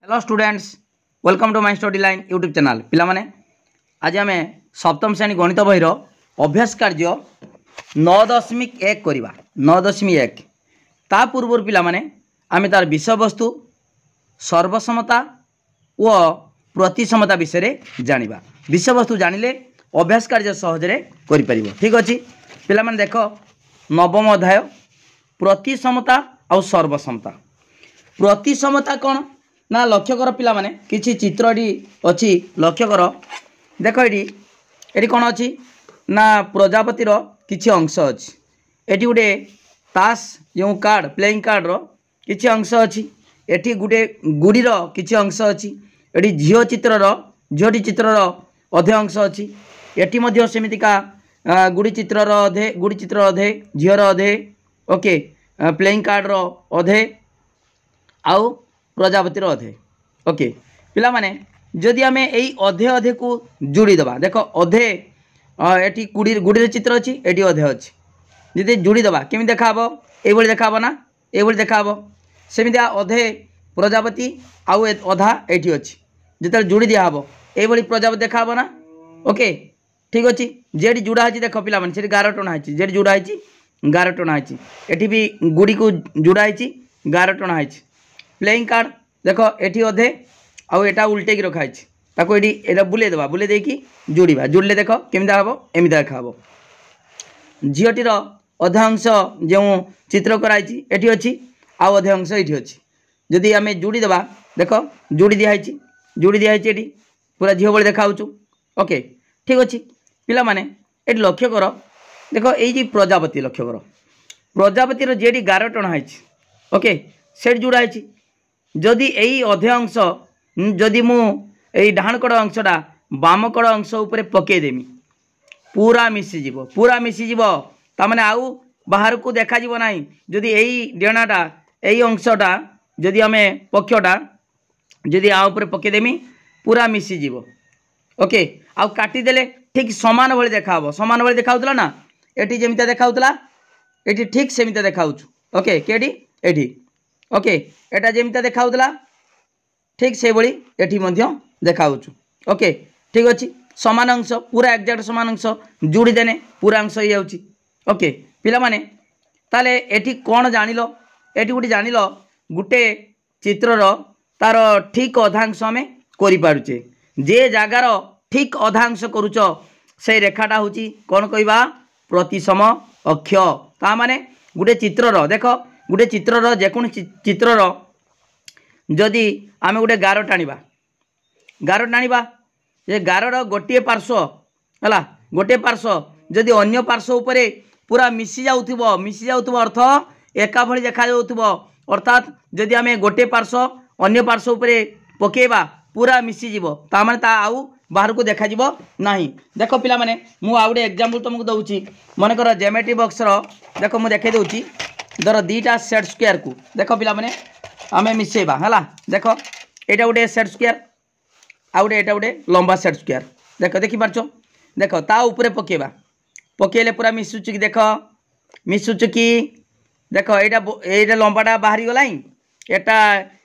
Hello students, welcome to my study line YouTube channel. पिला माने आज आम सप्तम श्रेणी गणित बहीर अभ्यास कार्य 9.1 करवा 9.1 ता पूर्व पिला माने आम तार विषय वस्तु सर्वसमता व प्रतिसमता विषय जानिबा। विषय वस्तु जानिले अभ्यास कार्य सहजरे करि परिबो। ठीक अछि पिला माने देखो नवम अध्याय प्रतिसमता और सर्वसमता। प्रतिसमता कौन ना लक्ष्य कर पिला माने किछि चित्र अच्छी लक्ष्य कर। देख ये कौन अच्छी ना प्रजापतिर किछि अंश अच्छी। एटी गोटे तास जो कार्ड प्लेइंग कार्ड रो किछि अंश अच्छी। एटी गोटे गुड़ीर किछि अंश अच्छी। एटी झील झीलटी चित्रर अधे अंश अच्छी। एटी मध्य सेमितिका गुड़ी चित्रर अधे गुड़ी चित्र अधे झीर अधे ओके प्लेइंग कार्ड रो अधे आउ प्रजापतिर अधे ओके पिला माने जदि आमे एई अधे अधे को जोड़ी दबा। देखो अधे एटी गुड़ी चित्र अच्छी एटी अधे अच्छी जदि जोड़ी दबा केमी देखाबो एई भली देखाबो ना एई भली देखाबो। सेमिति अधे प्रजापति आउ अधा एटी अच्छी जते जोड़ी दिया हबो एई भली प्रजापति देखाबो ना। ओके ठीक अच्छी जेडी जोड़ा है देख पिला माने सेठी 11 टना है जेडी जोड़ा है 11 टना है। एटी भी गुड़ी को जोड़ा है 11 टना है। प्लेइंग कार्ड देख एटी अधे आउ एटा उल्टे की रखाई ताको एटी एटा बुले देबा बुले देकी जोड़ीबा जोड़ले देख केमिदा हबो एमिदा देखाबो। झीलटीर अधे अंश जो चित्र कराई एटी अच्छी आउ अधे अंश एटी अच्छी जदि आमे जोड़ी देबा देख जोड़ी दिया एटी पूरा झील भली देखाउछु। ओके ठीक अच्छी पिला माने एटी लक्ष्य कर। देख ये प्रजापति लक्ष्य कर प्रजापतिर जेडी 11 टना है ओके सेट जोड़ा है। जदि यही अधे अंश जदि मु डाहाण कड़ अंशटा बाम कड़ अंश उपरे पकेदेमी पूरा मिसीज तामाने आउ बाहर को देखा जीव ना। जदि यही डेणाटा यही अंशटा जदि आमे पक्षटा जदि आ उपरे पकेदेमी पूरा मिसीज ओके आउ काटिदेले ठीक समान भली देखाबो। समान भली देखाउतला ना एटी जेमिता देखाउतला एटी ठीक सेमिता देखाउछु। ओके केडी एटी ओके एटा जेमिता देखाउतला ठीक से भली एटी मध्य देखाउछु। ओके ठीक अच्छी समान अंश पूरा एक्जाक्ट समान अंश जोड़ी देने पूरा अंश हो जाउची। ओके पिला माने ताले एटी कोन जानिलो एटी गुटी जानिलो गुटे चित्रर तार ठीक अधांश आमे करि पारुचे। जे जागार ठीक अधांश करूच से रेखाटा होची कोन कहबा प्रतिसम अक्ष। ता माने गुटे चित्रर देख गुटे चित्रर जेकोन चित्रर जदि आमे गुटे गार टाणिबा जे गारर गोटे पार्श्व हला गोटे पार्श्व जदि अन्य पार्श्व उपरे पूरा मिसी जाउथबो अर्थ एका भली देखा जाउथबो। अर्थात जदि आमे गोटे पार्श्व अन्य पार्श्व उपरे पकेबा पूरा मिसी जिवो ता माने ता आउ बाहर को देखा जीवो नाही। देखो पिला माने मु आ गुटे एग्जांपल तुमको दउची मन कर ज्योमेट्री बॉक्स रो देखो मु देखे दउची धर दीटा सेट स्क्वायर को देखो पिला माने आमे मिसेबा हला। देखो एटा गुटे सेट स्क्वायर आ गुटे एटा गुटे लंबा सेट स्क्वायर देखो देखि पारछो। देखो ता ऊपर पकेबा पकेले पूरा मिसुची देखो मिसुची की देखो एटा लंबाटा बाहरी गलाई एटा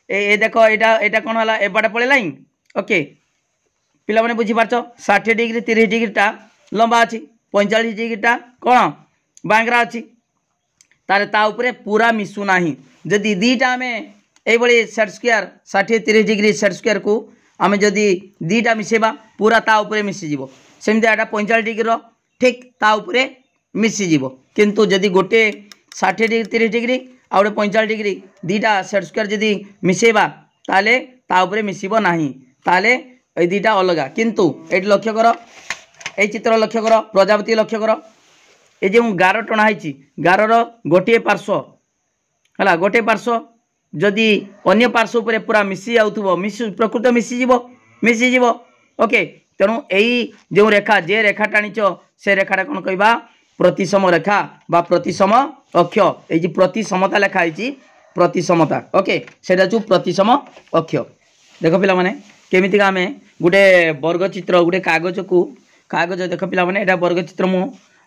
ए देखो एटा कोन हला एबाटा पळेलाई। ओके पिला माने बुझी पारछो 60 डिग्री 30 डिग्रीटा लंबा अछि 45 डिग्रीटा कोन बांगरा अछि तारे ता ऊपर पूरा मिसु नाही। जदि दीटा आमे एई बळी set square 60 30 degree set square को आमे जदि दीटा मिसेबा पूरा ता ऊपर मिसी जिवो। सेमते एटा 45 डिग्री रो ठीक ता ऊपर मिसी जिवो। किंतु जदि गोटे 60 डिग्री 30 डिग्री आ गोटे 45 डिग्री दीटा सेट स्क्वायर जदि मिसेबा ताले ता ऊपर मिसिबो नाही ताले ए दीटा अलगा। किंतु एटी लक्ष्य कर ए चित्र लक्ष्य कर प्रजापति लक्ष्य कर ए जो 11 टना है गारर गोटे पार्श्व है गोटे पार्श्व जदि अन्य पार्श्व उपरे पूरा मिसी जाउथबो प्रकृत मिसी जीवो। ओके तेणु यही जो रेखा जे रेखा टाणीच से रेखाटा कौन कहबा प्रतिसम रेखा बा प्रतिसम अक्ष। ये प्रतिसमता लेखा है प्रतिसमता ओके सेटा जो प्रतिसम अक्ष। देख पिला माने केमिति आमे गुटे वर्ग चित्र गुटे कागज देख पिला माने एटा वर्ग चित्र मु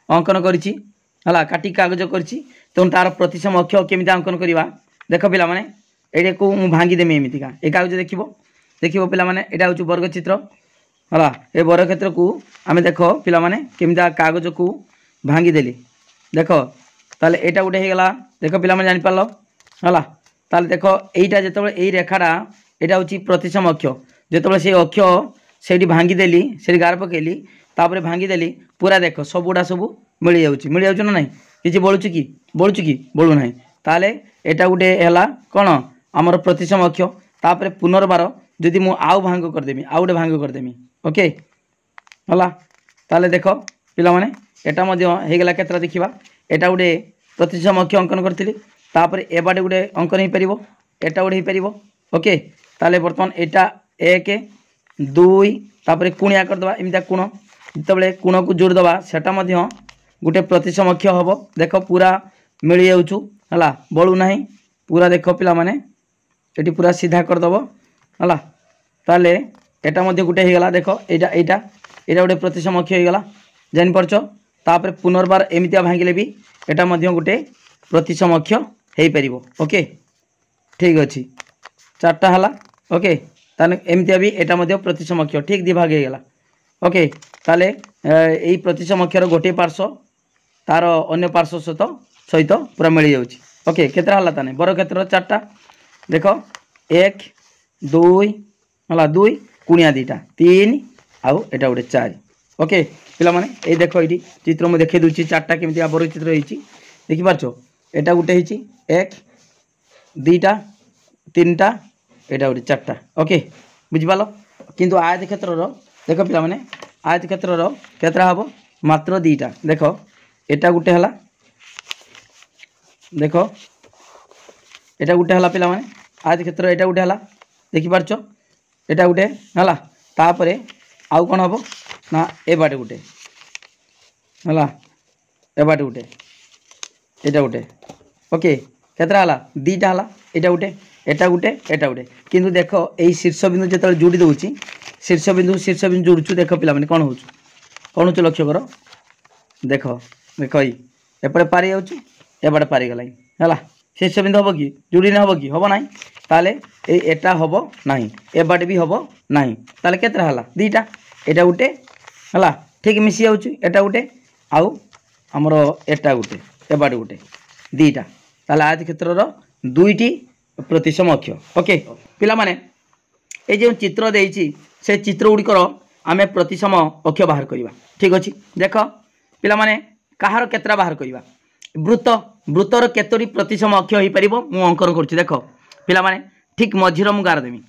अंकन करिछि हला काटी कागज करिछि तेणु तार प्रतिसम अक्ष केमिति अंकन करवा। देख पिला माने ये को भांगीदेमी एमतीका ये कागज देखो पिला माने एटा हूँ वर्गचित्र है ये वर्गक्षेत्र को आम देख पिला माने केमिता कागज को भांगीदेली देख ताले एटा गोटे होगला देख पिला माने जानि पारलो है ताले देख एटा जो यही रेखाटा यहाँ हूँ प्रतिसम अक्ष जो से अक्ष से भांगीदेली से गार पकेली तापर भांगीदेली पूरा देख सबुटा सब मिल जाऊँ ना ना किसी बलुची कि बलू ना ताले एटा गोटे है कौन आमर प्रतिसम अक्ष तापर पुनर्बार जदि मु आउ भांग करदेमी आउ गोटे भांग करदेमी ओके है ताले देख पिला माने एटा होगला केतरा देखा एटा गोटे प्रतिसम अक्ष अंकन करी तापर ए बाटे गोटे अंकन हो पार एटा गोटे हो पार ओके ताले बर्तमान एटा 1 2 तापर कुणिया करदे एमती कोण जिते कोण को जोड़दे सेटा गोटे प्रतिसम अक्ष हम देख पूरा मिल जाऊँ है बलू ना पूरा देख पिला माने ये पूरा सीधा करदब है ताले एटा गोटे होगला देख यहाँ यहाँ गोटे प्रतिसम अक्ष होगला जापारच तापर पुनर्बार एमती भांगिले भी एटा गोटे प्रतिसम अक्ष हो पार ओके ठीक अच्छे 4टा है ओके ताने एमती भी एटा प्रतिसम अक्ष ठीक दी भाग होगला ओके ताले यही प्रतिसम अक्षर गोटे पार्श्व तार अन्य पार्श्व सहित पूरा मिल जाऊँ ओके केतरा है ताने वर्गक्षेत्र 4टा देख 1 2 है 2 कुणिया 2टा 3 आउ एटा गोटे 4 ओके पिला माने ए देख ये चित्र मुझे देखे दूसरी 4टा केमती वर्गचित्र होती देखिपारच एटा गोटे होती 1 2टा 3टा एटा गोटे 4टा ओके बुझिपाल किंतु आयत क्षेत्र देख पिला माने आयत क्षेत्र केतरा हम मात्र 2टा देख एटा गोटे है देख एटा गोटे है पिला माने आयत क्षेत्र एटा गोटे है देखिपारच एटा गोटे है तापर आउ कौन हम ना ए बाटे गोटे है ए बाटे गोटे एटा गोटे ओके केतरा है 2टा है एटा गोटे एटा गोटे एटा गोटे किंतु देख यही शीर्ष बिंदु जो जोड़ी दूसरी शीर्ष बिंदु जोड़ू देख पिला माने कौन हो लक्ष्य कर देख देख एपटे पारि जाऊँ एपटे पारि गला है शीर्ष बिंदु हम कि जोड़ी हम कि हम ना ताले एटा हम ना ए बाटे भी हम ना ताले केतरा है 2टा एटा गोटे है ठीक मिसी जाऊँ एटा गोटे आउ आमर एटा गोटे ए बाटे गोटे 2टा ताले आयत क्षेत्र 2टी प्रतिसम अक्ष ओके पिला माने ए जो चित्र देइछि से चित्र गुड़िकर आम प्रतिसम अक्ष बाहर करवा ठीक अच्छे देख पिला माने कहार केतरा बाहर करवा वृत्त वृत्तर केतोटी प्रतिसम अक्ष हो पार मु अंकन करुच्ची देख पिला माने ठीक मझीर मु गार देमी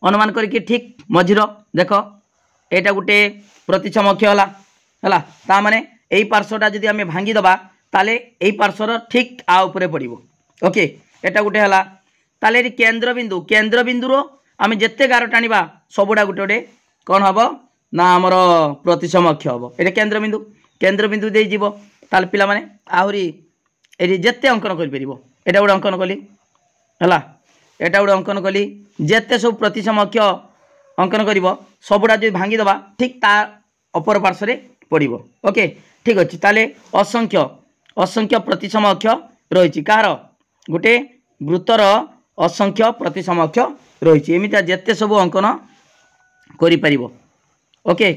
अनुमान करके ठीक मझीर देख एटा गोटे प्रतिसम अक्ष है ता माने यही पार्श्वटा जदि आम भांगी दबा ताले यही पार्श्वर ठीक आ उपरे पड़िबो ओके एटा गोटे है ताले केंद्र बिंदु आम जिते गार टाणा सबुटा गोटे गोटे कौन हम ना आमर प्रतिसम अक्ष हम ये केंद्र बिंदु दे जीव ताल पिला माने आहरी ये जिते अंकन कर पार एटा गोटे अंकन कली है एटा गोटे अंकन कली जिते सब प्रतिसम अक्ष अंकन कर सबुटा जो भांगी दबा ठीक ता अपर पार्श्व पड़ो ओके ठीक अच्छे ताले असंख्य असंख्य प्रतिसम अक्ष रही कार गोटे वृत्तर असंख्य प्रतिसम अक्ष रही एमितिया जेते सब अंकन कर ओके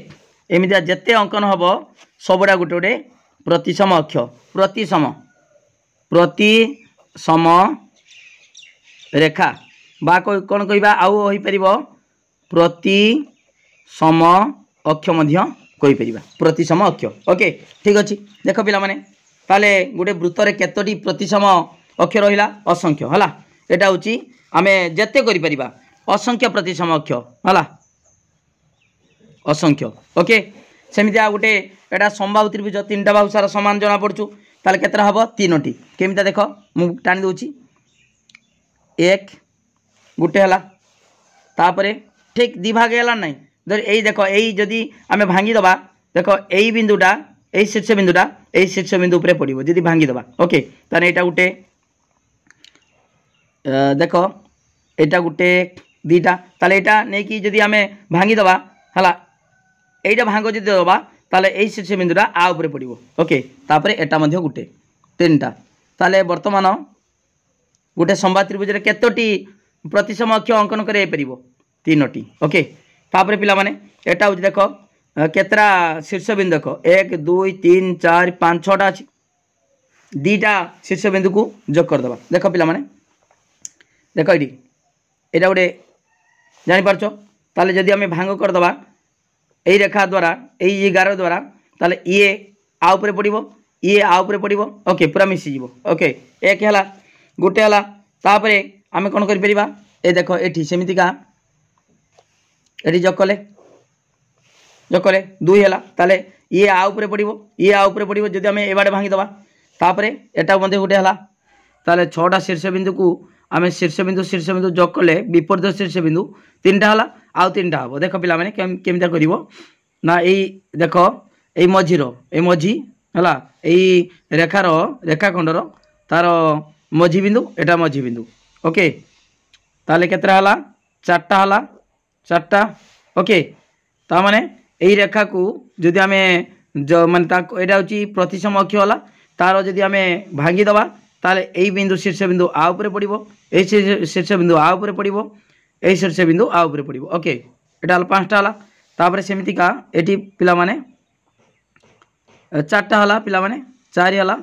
एमितिया जेते अंकन हम सबुटा गोटे गोटे प्रतिसम अक्ष प्रतिसम रेखा बा कौन कहवा आउ हो पार प्रतिसम अक्ष कहीपर प्रतिसम अक्ष ओके ठीक अच्छे देख पिला माने ताले गोटे वृत्तर केतोटी प्रतिसम अक्ष रहा असंख्य है यहाँ हूँ आम जेते कर असंख्य प्रतिसम अक्ष है असंख्य ओके सेमती गोटे यहाँ समबाहु त्रिभुज 3टा बाहुसार सामान जना पड़ू ताले केतरा हम 3टी केमिता देख मु टाणी दूची 1 गोटे है तापर ठीक दिभाग है ना यही देख यही जदि आम भांगी दबा देख यही बिंदुटा यही शीर्ष बिंदु उपरे पड़ो जदि भांगी दबा ओके ताने यहाँ गोटे देख यहाँ गोटे 2टा ताले यहाँ नहीं जदि आम भांगी दबा है यहीटा भांग जदि दबा ताले यही शीर्ष बिंदुटा आ उपरे पड़ो ओके तापर एटा गोटे 3टा ताले वर्तमान गोटे समबाहु त्रिभुज केतोटी प्रतिसम अक्ष अंकन कर 3टी। ओके तापर पिला माने एटा हूँ देख केतरा शीर्ष बिंदु देख 1 2 3 4 5 6टा अच्छी 2टा शीर्ष बिंदु को जोग करदे। देख पिला माने देख ये यहाँ गोटे जापार ताले जदि आम भांग करदे यही रेखा द्वारा यही गार द्वारा ताले ये आउपर पड़ो ये आउपर पड़ो। ओके पूरा मिसीज। ओके एक है गोटे है तापर आम कौन कर ए देख ये सेमतिका ये जग कले 2 है ताले ये आउपर पड़ो ये आउपर पड़ो जदि आम ए बाटे भांगीदे तापर एटा मध्य गोटे है ताले 6टा शीर्ष बिंदु को आम शीर्ष बिंदु जग कले विपरीत शीर्ष बिंदु 3टा है आउ 3टा हम। देख पिला माने केमिता करिवो ना यही देख ये मझीर ये मझी है यही रेखार रेखाखंडर तार मझी बिंदु एटा मझी बिंदु। ओके ताले केतरा है 4टा है 4टा। ओके ता माने यही रेखा को जदि आम माने यहाँ हूँ प्रतिसम अक्ष है तार जदि आम भांगीदे ताले यही बिंदु शीर्ष बिंदु आ उपरे पड़ो यही शीर्ष बिंदु आ उपरे पड़ो यही शीर्ष बिंदु आ उपरे पड़ो। ओके यहाँ 5टा है तापर सेमतिका ये पिला माने 4टा है पिला माने 4 है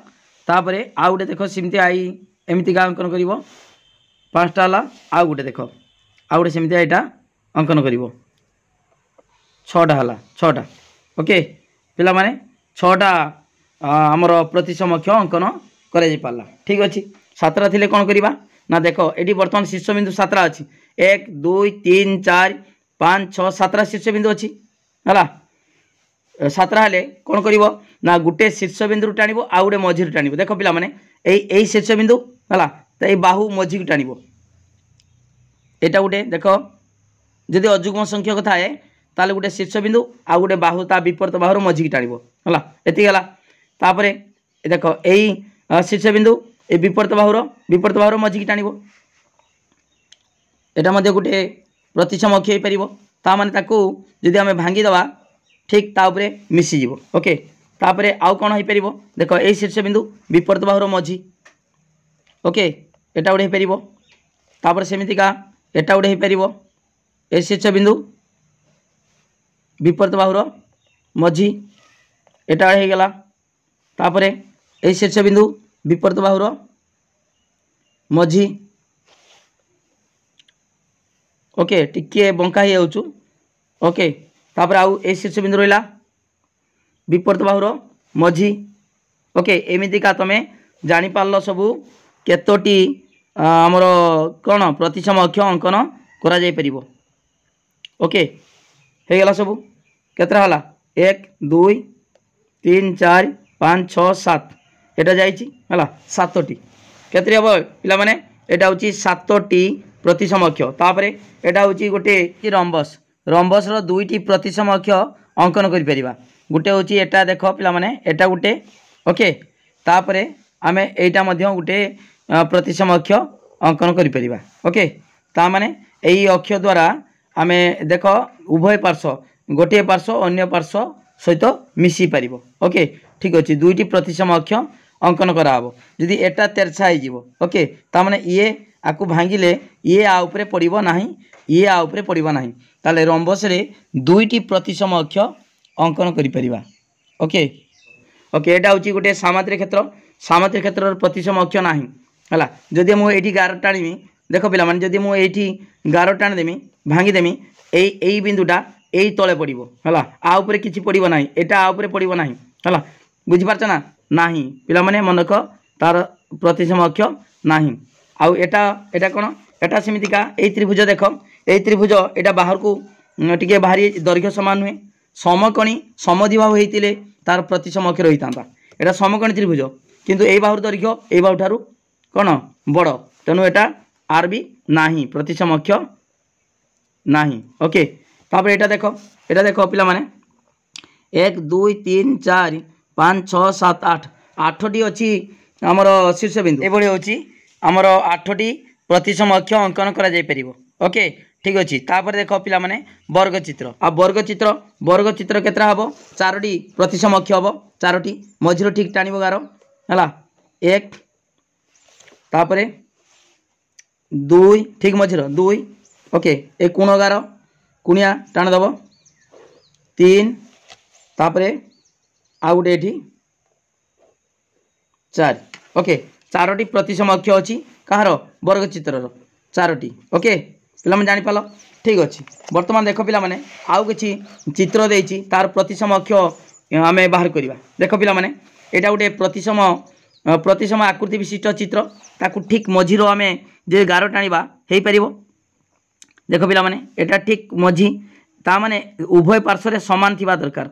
तापर आउ गोटे देख सेमती आई एमतीका अंकन कर 5टा है आउ गोटे देख आउ गोटे सेमती यहाँ अंकन कर 6टा है 6टा। ओके पिला माने 6टा आमर प्रतिसम अक्ष अंकन कर पारला। ठीक अच्छे 7टा थिले कौन करवा ना देख ये बर्तमान शीर्ष बिंदु 7टा अच्छी 1 2 3 4 5 6 7टा शीर्ष बिंदु अच्छी है 7टा हेले कौन कर ना गोटे शीर्ष बिंदु टाणव आउ गोटे मझी टाणव। देख पिला माने यही शीर्ष बिंदु है तो ये बाहु मझी को टाणव यहाँ गोटे देख जदि अजुग्म संख्यक थाए ताले गोटे शीर्ष बिंदु आउ गोटे बाहु ता विपरीत बाहुर मझी की टाणव है एति गला तापर देख यही शीर्ष बिंदु ए विपरीत बाहुर मझी की टाणव एटा मध्य गोटे प्रतिसम अक्ष हो पार ता माने ताकू जदि आम भांगीदे ठीक ता उपरे मिसीज। ओके तापर आउ कौन हो पार देख यही शीर्ष बिंदु विपरीत बाहुर मझी। ओके एटा गोटे हो पार तापर सेमतिका एटा गोटे हो पार ए शीर्ष बिंदु विपरीत बाहुर मझी एटा हो गला तापर ए शीर्ष बिंदु विपरीत बाहुर मझी। ओके टिके बंका ही जाऊँ। ओके तापर आउ ए शीर्ष बिंदु रहा विपरीत बाहुर मझी। ओके एमितिका तुम जापार सबू केतोटी आमर कौन प्रतिसम अक्ष अंकन करा जाई परिबो। ओके हो गला सबू केतरा हला 1 2 3 4 5 6 7 एटा जाइछि हला 7टी केतरी हम पिला माने एटा होची 7टी प्रतिसम अक्ष तापरे एटा होची गोटे रंबस रंबस रो 2टी प्रतिसम अक्ष अंकन करि परिबा गोटे होची एटा देख पिला माने एटा गोटे। ओके तापरे आमे एटा मध्य गोटे प्रतिसम अक्ष अंकन करि परिबा। ओके ता माने एई अक्ष द्वारा आमे देख उभय पार्श्व गोटे पार्श्व अन्य पार्श्व सहित मिसी पारिबो। ओके ठीक अच्छे 2टी प्रतिसम अक्ष अंकन कराब जदि एटा तेरछा हो। ओके ता माने ये आकु भांगिले ये आ उपरे पड़िबो नाही ये आ उपरे पड़िबो नाही ताले रंबस रे 2टी प्रतिसम अक्ष अंकन करि परिबा। ओके ओके एटा होची गोटे सामांतरिक क्षेत्र प्रतिसम अक्ष नाही हला जदि मु एठी गार टाणीमी देख पिला माने जदि मु एठी गार टाणी देमी भांगी देमी एई बिंदुटा एई तले पड़िबो हला आ उपरे किछि पड़िबो नाही एटा आ उपरे पड़िबो नाही हला बुझी पारछ ना नाही पिला माने मन रख तार प्रतिसम अक्ष नाही आउ एटा एटा कोन एटा सेमितिका एई त्रिभुज देख एई त्रिभुज एटा बाहर को टिके बाहरी दैर्घ्य समान हुए समकोणी समद्विबाहु हेतिले तार प्रतिसम अक्ष रही थांता एटा समकोणी त्रिभुज किंतु एई बाहुर दैर्घ्य एई बाहु ठारू कोन बड़ तेनु एटा आर भी नाही प्रतिसम अक्ष नाही। ओके तापर एटा देख पिला माने 1 2 3 4 5 6 7 8 8टी अच्छी आमर शीर्ष बिंदु एभली होची आमर 8टी प्रतिसम अक्ष अंकन करा जाई परिबो। ओके ठीक अच्छे तापर देख पिला माने वर्गचित्र आ वर्गचित्र केतरा हबो 4टी प्रतिसम अक्ष हबो 4टी मझिरो ठीक टाणीबो गार हला 1 तापरे दुई ठीक मझिर दुई ओके ए कोण गार कुणिया टाण दब 3 तापरे आ गोटे ये 4 ओके 4टी प्रतिसम अक्ष अच्छी कहार वर्ग चित्रर 4टी ओके पे जापार ठीक अच्छे बर्तमान देख पे आउ कि चित्र देती तार प्रतिसम अक्ष आम बाहर करवा देख पे यहाँ गोटे प्रतिसम आकृति विशिष्ट चित्र ताकू ठीक मझीर आम जे गार टाणवा हो पार देख पे यहाँ ठीक मझी ता माने उभय पार्श्व सामान थिबा दरकार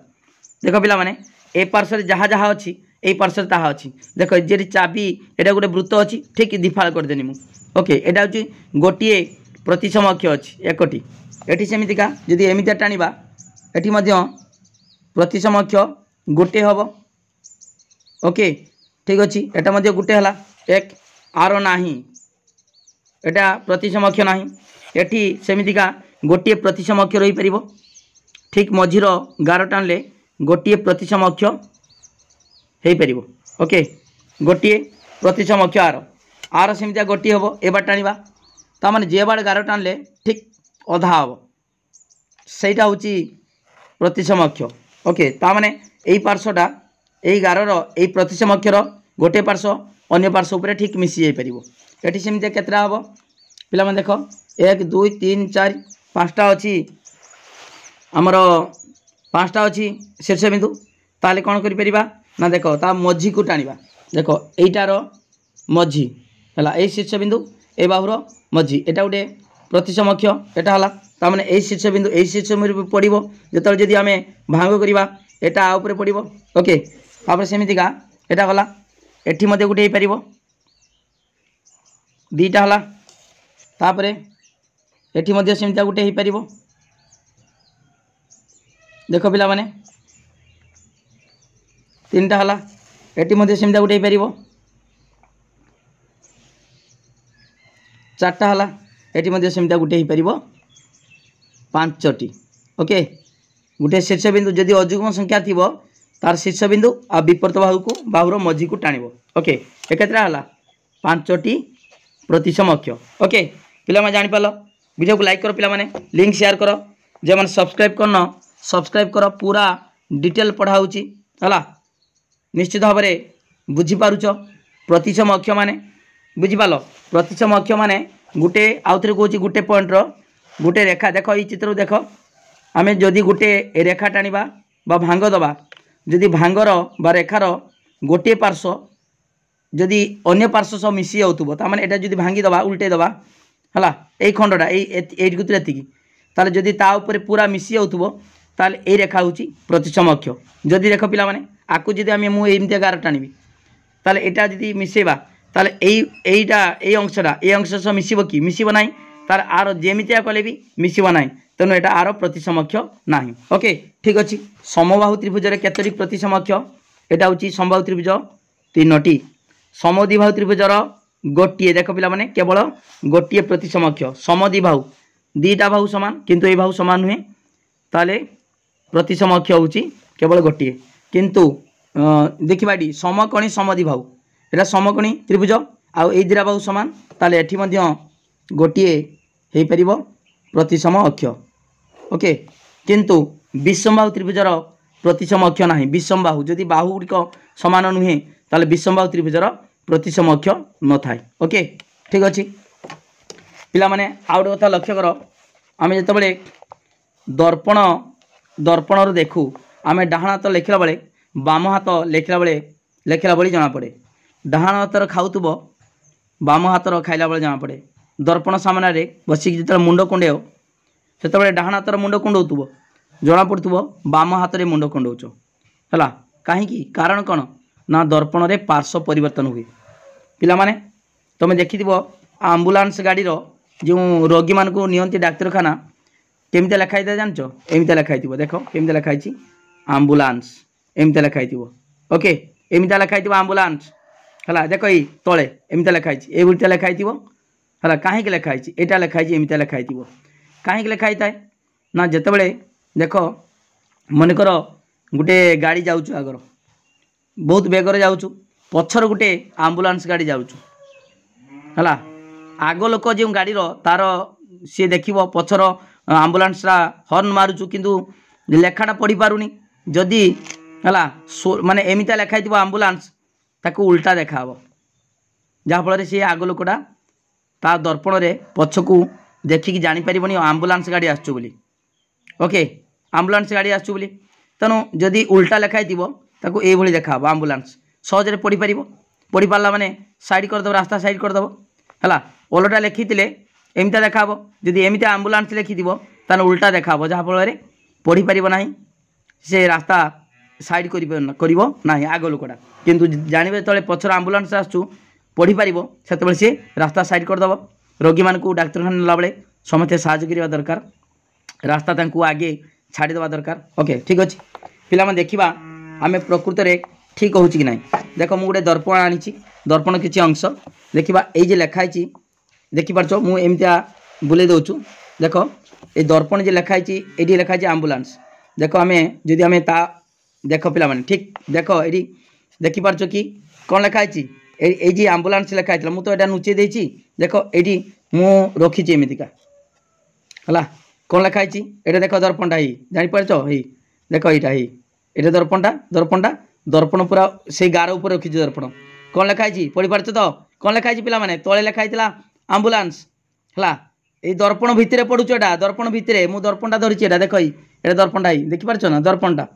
देख पे ए पार्श्व जहाँ जहाँ अच्छी यही पार्श्व ताहा अच्छी देख जी चाबी एटा गोटे वृत्त अच्छी ठीक दिफाल करदेनी मु ओके एटा हूँ गोटे प्रतिसम अक्ष अच्छी एकटी एटी सेमितिका जदि एमितिया टाणवा एटी मध्य प्रतिसम अक्ष गोटे हम ओके ठीक अच्छे एटा मध्य गोटे है एक आर नाही एटा प्रतिसम अक्ष नाही एटी सेमितिका गोटे प्रतिसम अक्ष रही पारिबो ठीक मझीर गार टाणले गोटे प्रतिसम अक्ष हो पार ओके गोटे प्रतिसम अक्ष आर आर सेमितिया गोटे हम ए बार टाणवा ताने जे बाड़ गार टाणले ठीक अधा हम सहीटा हूँ प्रतिसम अक्ष ओके ताने यही पार्श्वटा यही गारर यही प्रतिसम अक्षर गोटे पार्श्व अन्य पार्श्व उपर ठीक मिसी जाई पारिबो एठी सेमितिया केतरा हम पिला देख 1 2 3 4 5टा अच्छी आमर 5टा अच्छी शीर्ष बिंदु ताले कौन करि ना देख ता मझी को टाणवा देख यहीटार मझी है यही शीर्ष बिंदु ए बाहुर मझी एटा गोटे प्रतिसम अक्ष एटा है ताने यही शीर्ष बिंदु यही शीर्ष पड़ो जो जदि आम भांग करवा एटा आ उपरे पड़ो ओके तापर सेमितिका एटा गला एठी मध्य गोटे हो पार दीटा है तापर एठी मध्य सेमितिया गोटे हो पार देख पिला माने 3टा है एटी मध्य सेमितिया गोटे हो पार 4टा है एटी मध्य सेमितिया गोटे हो पार 5टी ओके गोटे शीर्ष बिंदु जदि अजुग्म संख्या थी तार शीर्ष बिंदु आ विपरीत बाहु को बाहुर मझी को टाणव ओके एकत्रा है 5टी प्रतिसम अक्ष ओके पिला जापार वीडियो को लाइक करो पिला माने लिंक शेयर करो जे मैंने सब्सक्राइब करन सब्सक्राइब कर पूरा डिटेल पढ़ाऊँ है निश्चित भाव में बुझीपारुच प्रतिसम अक्ष माने बुझीपाल प्रतिसम अक्ष माने गोटे आउ थे कौच गोटे पॉइंट गोटे रेखा देख ये चित्र देख आम जदि गोटे रेखा टाणवा बा भांग दबा जदि भांगर बा रेखार गोटे पार्श्व जदि अन्य पार्श्व सब मिसी जाऊब ताने एटा जदि भांगी दबा उल्टे दबा है यही खंडटा ये ताले जदि ता ऊपर पूरा मिसी जाऊब ताले यही रेखा हूँ प्रतिसम अक्ष जदि देख पिला माने आकु जदि आम मुझे गार टाणी ताले एटा जदि मिसेबा ताले यही अंशटा ये अंश सह मिसब कि मिसब ना तार आर जेमितिया कले भी मिसब ना तेणु एटा आर प्रतिसम अक्ष ना ओके ठीक अच्छे समबाहु त्रिभुज केतोटी प्रतिसम अक्ष एटा हूँ समबाहु त्रिभुज 3टी समद्विबाहु त्रिभुजर गोटे देख पिला माने केवल गोटे प्रतिसम अक्ष समद्विबाहु 2टा बाहु सामान किंतु ये बाहु सामान नुहे ताले प्रतिसम अक्ष हूँ केवल गोटे किंतु देखा समकोणी समद्विबाहु एटा समकोणी त्रिभुज आउ ए 2टा बाहु सामान ताले एठी मध्य गोटे हो पार प्रतिसम अक्ष ओके किंतु विषमबाहु त्रिभुजर प्रतिसम अक्ष ना विषमबाहु जदि बाहु गुड़िक सामान नुहे ताले विषमबाहु त्रिभुजर प्रतिसम अक्ष न थाए ओके ठीक अच्छे पिला माने आउ गोटे कथा लक्ष्य कर आम जो दर्पण दर्पण देखू आम डाहाण हाथ लिखला बेले बाम हाथ लिखला बेले जना पड़े डाहाण हाथर खाऊब बाम हाथर खाइला बेले जना पड़े दर्पण सामने बसिक जो मुंड कुंडे से डाहाण हाथर मुंड कुंडौब जना पड़ुव बाम हाथ में मुंड कुंडौच है कहीं कारण कौन ना दर्पण रे पार्श्व परिवर्तन हुए पिला माने तुम देखि आम्बुलांस गाड़ी जो रोगी मान को नियंती डाक्तरखाना केमती लिखाई था जान एमती लिखाई देख केमती लिखाई आम्बुलांस एमती लिखाई ओके एमती लिखाई आम्बुलांस है देख ये तले एमती लिखाई ये गुड़िया लिखाई है कहीं लिखाई यहाँ लिखाई एमती लिखाई कहीं लिखाई थाए ना जिते देख मनकर गोटे गाड़ी जाऊँ आगर बहुत बेगर जाऊँ पछर गोटे आम्बुलांस गाड़ी जाऊँ है आग लोक जो गाड़ी तार सी देख पछर आम्बुलांसटा हर्न मारुचु किंतु लेखाटा पढ़ी पारुनी जदि है माने एमती लेखाई आम्बुलांस ताकू उल्टा देखा जहाँफल सी आग लोकटा ता दर्पण रे पछकू देखिकी जापर आम्बुलांस गाड़ी आसुच बोली ओके आम्बुलांस गाड़ी आसुच बोली तेणु जदि उल्टा लेखाई ताकू ये देखा आम्बुलांस सहजरे पढ़ी पार पढ़ी पारा माने साइड करदेव रास्ता साइड करदेव है ओलटा लिखी एमती देखा जदि एमती आम्बुलांस लिखि ताने उल्टा देखा जहाँफल पढ़ी पार ना से रास्ता साइड करना आग लोकटा किंतु जानवे तले पछर आम्बुलांस आसु पढ़ी पार से सी रास्ता साइड करदेव रोगी मान डाक्तखाना नेला बेले समस्ते साहय करवा दरकार रास्ता तांकु आगे छाड़ीदेवा दरकार ओके ठीक अच्छे पिला देखा आम प्रकृत में ठीक हो कि ना देख मुझे गोटे दर्पण आनी दर्पण किसी अंश देखा ये लिखाई देखिपार मुझे बुले दौचु देख ये दर्पण जो लिखाई ये लिखाई आम्बुलांस देख आम जदि आम ता देख पे ठीक देख ये देखिपार कि कौन लिखाई ये आम्बुलांस लिखाई मुझे तो यहाँ नुचे देती देख ये मु रखी एमतीका है कौन लिखाई ये देख दर्पणटा ही जापर देख यहाँ ये दर्पणटा दर्पण पूरा से गार उपर रखी दर्पण कौन लिखाई पढ़ी पार्छ तो कौन लिखाई पे तले लिखाई आम्बुलांस है ये दर्पण भितर पड़ुछ एटा दर्पण भितर मु दर्पणटा धरी देख ये दर्पणटा ही देखिपार ना दर्पणटा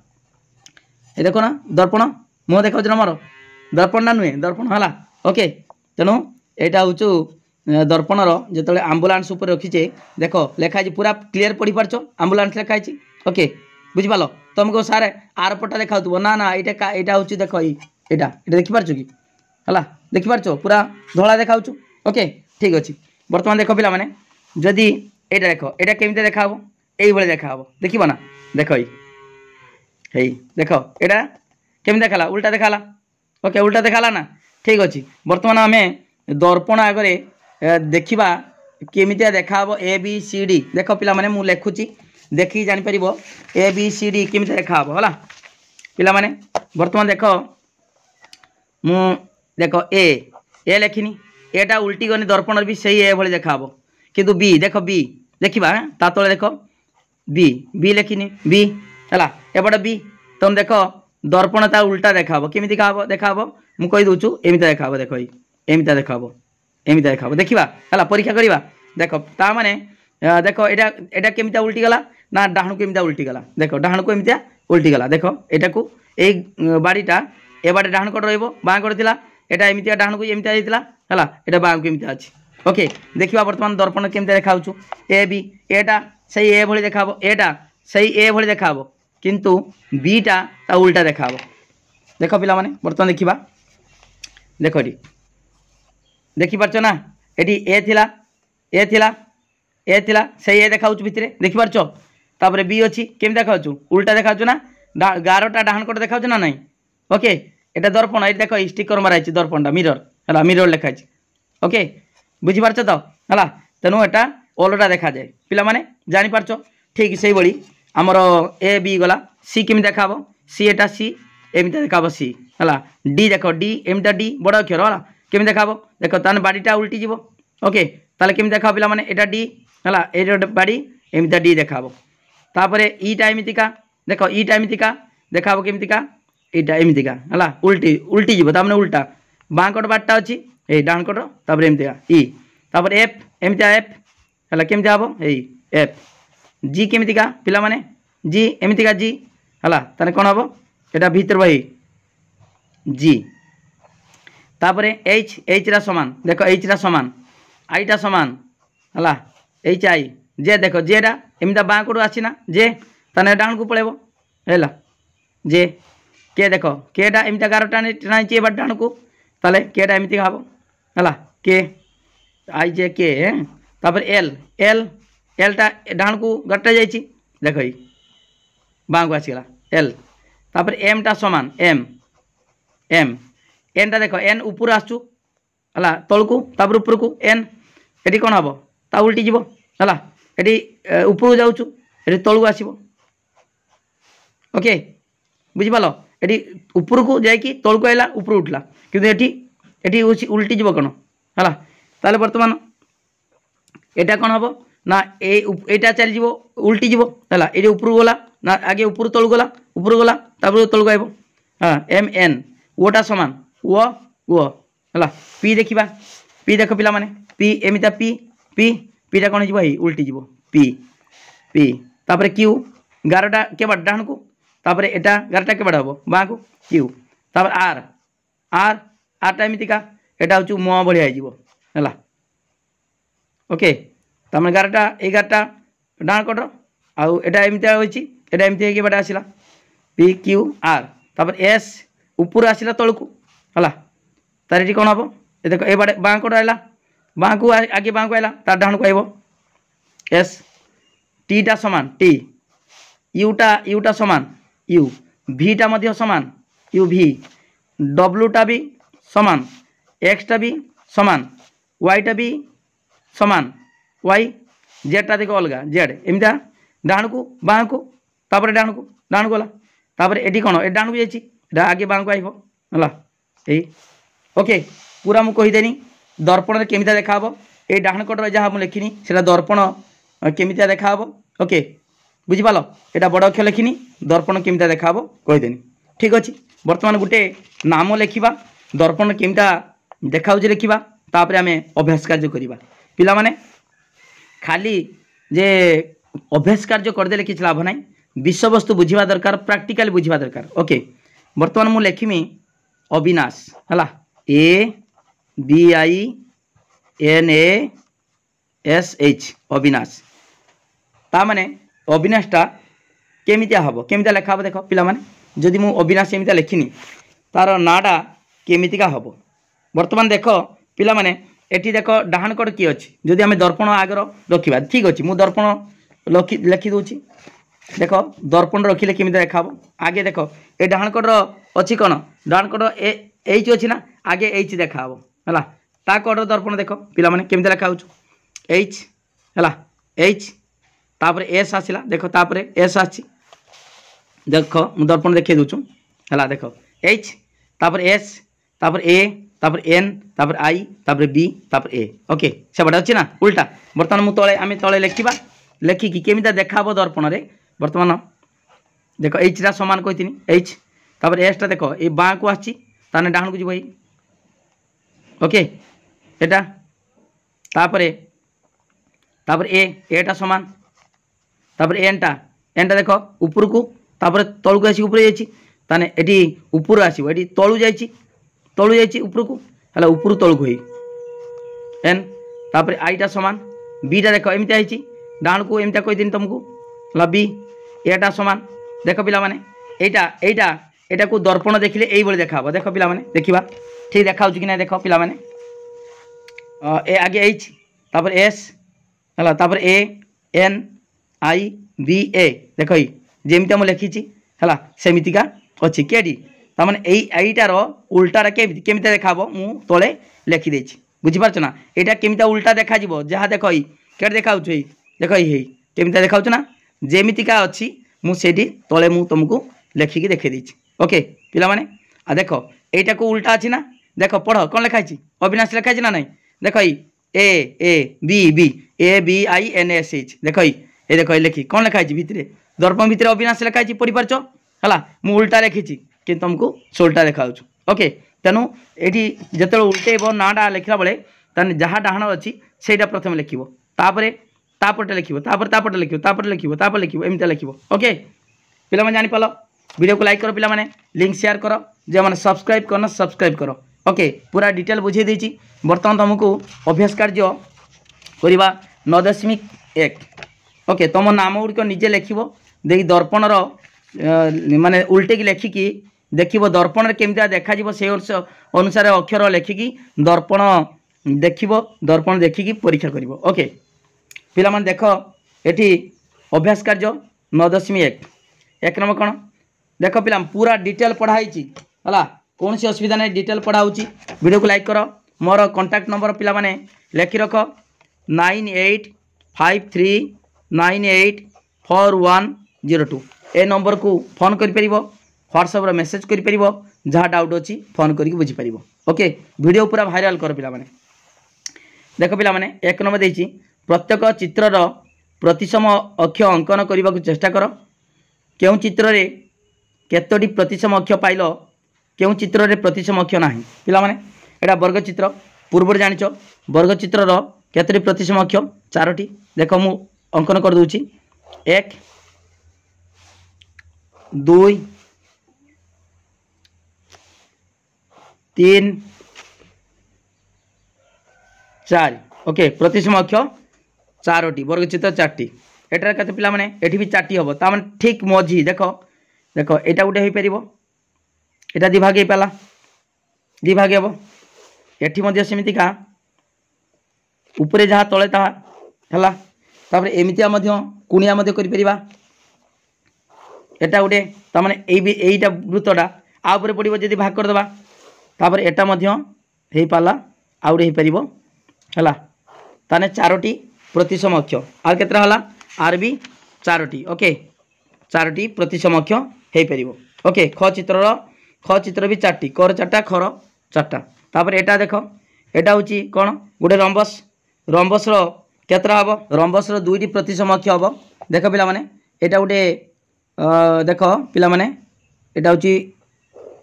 ये देख ना दर्पण मुह देखा ना मोर दर्पणटा नुहे दर्पण है ओके तेणु यहाँ हूँ दर्पणर जो आम्बुलांस उपर रखीचे देख लिखाई पूरा क्लीयर पढ़ी पार्छ आम्बुलांस लिखाई ओके बुझिपाल तुमको सार आर पटा देखा ना ना यहाँ हूँ देख यहाँ देखिपार कि है देखिपार पूरा धला देखा ओके ठीक अच्छे बर्तमान देख पिला माने जदि यहाँ देख यहाँ केमी देखा ये देखा देख ना देख ये देख यहाँ केमी देखा उल्टा देखा ओके उल्टा देखा ना ठीक अच्छे बर्तमान आम दर्पण आगे देखा केमितिया देखा ए बी सी डी देख पिला माने मु लिखुची देखी जापर ए बी सी डी केमी देखा है पिला माने बर्तमान देख मु देख ए लिखिनी एटा उल्टी गनी दर्पण भी सही ए भली देखा किंतु बी देख बी देखा ता तले देख बी बी लिखिनी बी है एपटे बी तुम देख दर्पण ता उल्टा देखा केमी देखा मुझे कही दूचु एमती देखा देख एमती देखा एमती देखा देखा है परीक्षा करवा देख ता माने देख एटा केमिता उल्टी गला ना डाहण को एमती उल्टी गला देख डाहण को एमती उल्टी गला देख एटा को ए बाड़ीटा ए बाटे डाहण कट रही बाँ कट था यहाँ एमती डाहण को एमती है यहाँ बाँ को एमती अच्छी ओके देखा बर्तमान दर्पण केमती देखा ए बी एटा सही ए भली देखा एटा सही ए भली देखा किंतु बीटा ता उल्टा देखा देख पिला माने बर्तमान देखा देख ये देखिपार ना ये ए थिला सही ए देखा भितर देखिपार तापर बी अच्छी केमी देखा उल्टा देखा ना गारटा डाहण कट देखा ना नहीं ओके ये दर्पण ये देख स्टिकर माराई दर्पणटा मिरर है मिरर लिखाई ओके बुझीपार तो है तेणु यहाँ ओलटा देखा जाए पिला माने जानीपार ठीक से भाई आमर ए बी गला सी केमी देखा सी एटा सी एमती देखा सी है डी देख डी एमटा डी बड़ अक्षर है केमी देखा देख ताने बाड़ीटा उल्टी जीव ओके ताले केमी देखा पिला माने एटा डी है ये बाड़ी एमती डी देखा तापर ईटा एमतीका देख ईटा एमतीका देखा केमतीका यहाँ एमतीका है उल्टी उल्टी जीव ताने उल्टा बाँ कट बाटा अच्छी ये डाण कट तापर एमतीका ई तापर एफ एमती एफ है केमती हम यही एफ जी केमतीका पिला माने जी एमतीका जी है ताने कौन हम यहाँ भीतर बही जी तापर एच एच रा समान देख एच रा समान आईटा समान है एच आई जे देख जेटा एमती बाँ कटू आसीना जे ताने डाण को पड़ेब है जे के देख केटा एमती गार टाणी टाणी बाट डाण को ताले केटा एमती हम है के आई जे के तापर एल एल एलटा डाण को गट्टा जाइए देख बाँ को आसीगला एल तापर एमटा समान एम एम एनटा देख एन ऊपर आसचु है तलू तापर ऊपर को एन ये कौन हम ता उल्टी जीव है ये ऊपर जाऊँ ये तलू आसब ओके बुझिपाल ये ऊपर को जाकि तलू आइला ऊपर उठला किंतु ये उल्टी जीव कौन है ताले बर्तमान एटा कौन हम ना एटा चली उल्टी जीव है ये ऊपर गला ना आगे ऊपर तलू गला तापर तलू आइब हाँ एम एन ओटा सामान ओ है पी देखा पी देख पिला माने पी एमिता पी पी पीटा कौन हो उल्टी जीव पी पी तापर क्यू 11टा के बाट डाहन को तापर एटा 11टा के बाट हम बाँ को क्यू तापर आर आर आरटा एमतीका एटा हूँ म भाया है ओके तमें 11टा डाण कटर आउ एटा एमती होती एटा एमती बाटे आसला पी क्यू आर तापर एस ऊपर आसला तलू है तार ये कौन हम देख ए बाटे बाँ कट आला बाँ को आगे बाँ को आला तार डाण को आइब एस टीटा सामान टी यूटा सामान यू भीटा मध्य सामान यू भी डब्ल्यूटा भी सामान एक्सटा भी सामान वाईटा भी सामान वाई जेडटा देख अलग जेड एमती डाण को बाँ को तापर डाण को गला तापर एटी कौन ए डाण को जाइए आगे बाँ को आइब है ओके पूरा मुझे कहीदेनी दर्पण में केमिता देखा ये डाण कटर जहाँ मुझे लिखिनी से दर्पण केमिता देखा ओके बुझिपाल यहाँ बड़ अक्षर लिखिनी दर्पण केमिता देखा कहीदेनी ठीक अच्छे बर्तमान गोटे नाम लिखा दर्पण केमिता देखा लिखा तापर आम अभ्यास कार्य करवा पिला माने खाली जे अभ्यास कार्य करदे किसी लाभ ना विषय वस्तु बुझा दरकार प्रैक्टिकल बुझा दरकार ओके बर्तमान मुझे लिखिमी अविनाश है A B I N A S H Avinash ता माने अविनाशटा केमितिया हम केमितिया लेखा हम देख पिला माने जदि मु अविनाश एमितिया लिखिनी तार नाटा केमितिका हम बर्तमान देख पिला माने एटी देख डाहाण कट किए अच्छी जदि आम दर्पण आगर रखा ठीक अच्छे मुझ दर्पण लिखि दूची देख दर्पण रखिले केमी देखा आगे देख ए डाहाण कटर अच्छी कौन डाहाण कटर एच अच्छी ना आगे एच देखा है ता कटर दर्पण देख पिला माने केमी लेखा एच है एच तापर एस आसला देख तापर एस आसी देख मु दर्पण देखिए दूचु है देख एच तापर एस तापर ए तापर एन तापर आई तापर बी तापर ए ओके से बड़े अच्छे ना उल्टा बर्तमान मु तले आम तले लिखा लिखिकी केमिता देखा दर्पण में बर्तमान देख एचटा सामान कही एच तापर एसटा देख ये बाँ को आसी ताने डाहाण को जी ओके एटा तापर तापर एटा सामान तापर एनटा देख ऊपर को तापर तलू को आसी ऊपर जाइए ताने एटी ऊपर आसो ये तलू जाइए ऊपर को है ऊपर तलू को एन तापर आईटा सामान बीटा देख एमती आई डाण को एमती कहीदी तुमको है बी एटा सामान देख पिला माने एटा को दर्पण देखिले यही देखा देख पिला माने देखा ठीक देखा कि ना देख पिला माने ए आगे एच तापर एस है तापर ए एन आई बी ए देख जमीती मुझे लिखी है सेमितिका अच्छी केडी तार यहीटार उल्टाटा केमी देखा मु तले लिखिदे बुझीपार ना यहाँ केमिता उल्टा देखा जहाँ देख के देखा देख ये केमिता देखा ना जमीतिका अच्छी मुझे तले मु तुमको लिखिकी देखी ओके पिला माने आ देख यहीटा को उल्टा अच्छी ना देख पढ़ कौन लिखाई अविनाश लिखाई ना नहीं देख A B A B I N S H देख ये देख लिखी कौन लिखाई भितर दर्पण भितर अविनाश लिखाई पढ़ी पार्च है मु उल्टा लिखी कि तुमको सोल्टा देखा ओके तेणु ये जो उल्टेब नाटा लिखला बेले जहाँ डाहाण अच्छी से प्रथम लिख तापटे लिख तापटे लिख एमती लिख ओके पिला जानीपाल वीडियो को लाइक करो पिला माने लिंक शेयर करो जो मैंने सब्सक्राइब करना सब्सक्राइब करो ओके पूरा डिटेल बुझे देती बर्तमान तुमको अभ्यास कार्य करवा 9.1 ओके तुम नाम गुड़िक निजे लिख दे दर्पणर माने उल्टे की लिखिकी देख दर्पण केमिता देखा से अनुसार अक्षर लिखिकी दर्पण दर्पण देखिकी परीक्षा कर ओके पिला माने देख ये अभ्यास कार्य 9.1 एक नंबर कौन देख पिला पूरा डिटेल पढ़ाई है कौन सी असुविधा नहीं डिटेल पढ़ाऊँ वीडियो को लाइक करो मोर कांटेक्ट नंबर पिला माने लिखि रख 9853984102 ए नंबर को फोन कर व्हाट्सएप मेसेज कर जहाँ डाउट अच्छी फोन करके बुझीपर ओके वीडियो पूरा भाइराल कर पिला माने देख पिला माने एक नंबर देती प्रत्येक चित्रर प्रतिसम अक्ष अंकन करने को चेष्टा कर। केउं चित्र रे केतोटी प्रतिसम अक्ष पाइल, केउं चित्र रे प्रतिसम अक्ष नाही। पिला माने एटा वर्ग चित्र पूर्व जानिच वर्ग चित्रर केतोटी प्रतिसम अक्ष 4टी। देख मु अंकन कर दूची 1 2 3 4। ओके प्रतिसम अक्ष 4टी वर्ग चित्र 4टी। एटार केते पिला माने एठी भी 4टी हबो ता माने ठीक मझी देख देख एटा गुटे होई परिबो, एटा दि भाग हे पाला दि भाग हबो। एठी मध्ये सेमिति का ऊपरे जहा तळे ता हला तापर एमितिया मध्ये कुनिया मध्ये करि परिबा। एटा गुटे ता माने एईटा वृत्तटा आ ऊपरे पडिबो जदि भाग कर दबा तापर एटा मध्ये हे पाला आ गुटे हे परिबो हला। ताने 4टी प्रतिसम अक्ष आर केतरा हला आर भी 4टी। ओके 4टी प्रतिसम अक्ष हे परिबो। ओके ख चित्र भी 4टी कर 4टा खर 4टा। तापर एटा देख एटा होची कोन गुटे रम्बस, रम्बस रो केतरा हबो रम्बस रो 2टी प्रतिसम अक्ष हबो। देख पिला माने एटा गुटे देख पिला माने एटा होची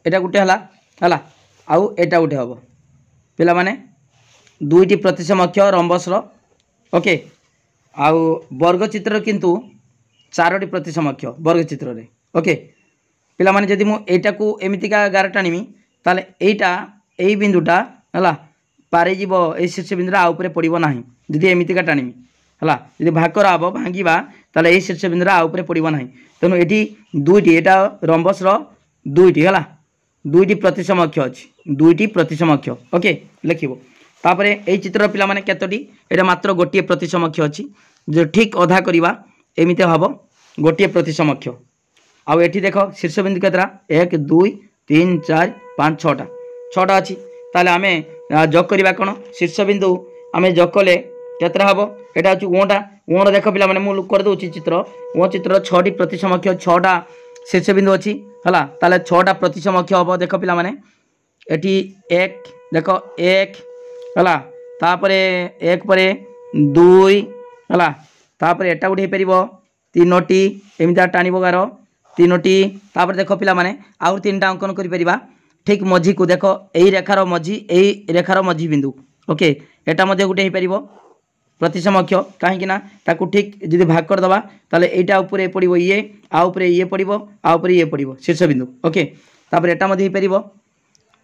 एटा गुटे हला हला आउ एटा गुटे हबो पिला माने 2टी प्रतिसम अक्ष रम्बस रो। ओके आउ वर्ग चित्र किंतु 4टी प्रतिसम अक्ष वर्ग चित्र रे। ओके पिला माने जदि मु एटा को एमितिका गार टाणीमी ताले एटा एई बिंदुटा हला पारे जीवो ए शीर्ष बिंदुरा आ ऊपरे पड़िबो नाही। जदि एमितिका टाणीमी हला जदि भाग करा हबो भांगीबा ताले ए शीर्ष बिंदुरा आ ऊपरे पड़िबो नाही। तेनु एठी 2टी एटा रम्बस रो 2टी हला 2टी प्रतिसम अक्ष अछि 2टी प्रतिसम अक्ष। ओके लिखिबो तापरे एई चित्र पिला माने केतोटी एटा मात्र गोटिए प्रतिसम अक्ष अछि जो ठीक अधा करिबा एमिते हबो गोटिए प्रतिसम अक्ष। आउ एठी देखो शीर्ष बिंदु केतरा 1 2 3 4 5 6टा 6टा अछि। ताले आमे जोग करिबा कोन शीर्ष बिंदु आमे जोग कले केतरा हबो एटा अछि ओटा ओण देखो पिला माने मु कर दोछि चित्र ओ चित्र 6टी प्रतिसम अक्ष 6टा शीर्ष बिंदु अछि हला। ताले 6टा प्रतिसम अक्ष हबो देखो पिला माने एठी 1 देखो 1 हला तापरे 1 परे 2 हला तापरे एटा उठे परिबो 3टी एमिता टाणीबो गार 3टी। तापर देखो पिला माने आउ 3टा अंकन करि परिबा ठीक मझी को देखो एई रेखार मझी बिंदु। ओके एटा मध्ये गुटे हे परिबो प्रतिसम अक्ष काहे ना ताकू ठीक जदि भाग कर दबा ताले एटा ऊपरे पड़िबो ये आ ऊपरे ये पड़िबो आ ऊपरे ये पड़िबो शीर्ष बिंदु। ओके तापर एटा मध्ये हे परिबो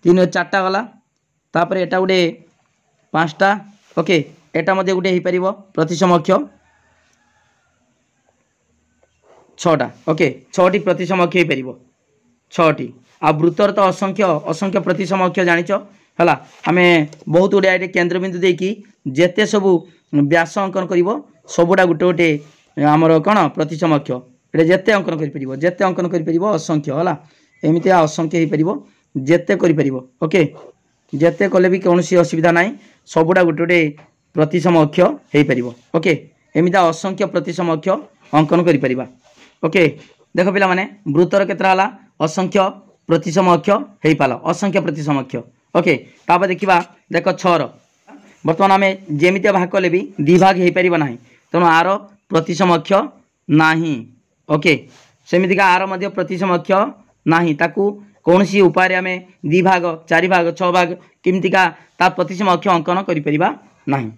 3 4टा गला तापर एटा गुटे 5टा। ओके एटा मध्ये गुटे हे परिबो प्रतिसम अक्ष 6टा। ओके 6टी प्रतिसम अक्ष हे परिबो 6टी। आ वृत्तर तो असंख्य असंख्य प्रतिसम अक्ष जानिच हला आमे बहुत गुडे आइटे केंद्र बिंदु देकी जेते सबु व्यास अंकन करिवो सबुडा गुटे गुटे हमर कोन प्रतिसम अक्ष एटा जेते अंकन करि परिबो जेते अंकन करि परिबो असंख्य हला एमिति असंख्य हे परिबो जेते करि परिबो। ओके जेते कले भी कोनोसी असुविधा नाही सबुडा गुटे गुटे प्रतिसम अक्ष हे परिबो। ओके एमिता असंख्य प्रतिसम अक्ष अंकन करि परिबा। ओके देखो पिला माने वृत्तर केतरा हला असंख्य प्रतिसम अक्ष हे पाला असंख्य प्रतिसम अक्ष। ओके तापर देखिबा देखो 6 बर्तमान आमे जेमिति भाग कले भी दिभाग हे परिबा नाही तनो आरो प्रतिसम अक्ष नाही। ओके सेमितिका आरो मध्ये प्रतिसम अक्ष नाही ताकू कोनसी उपाय आमे दिभाग 4 भाग 6 भाग किमतिका ता प्रतिसम अक्ष अंकन करि परिबा नाही।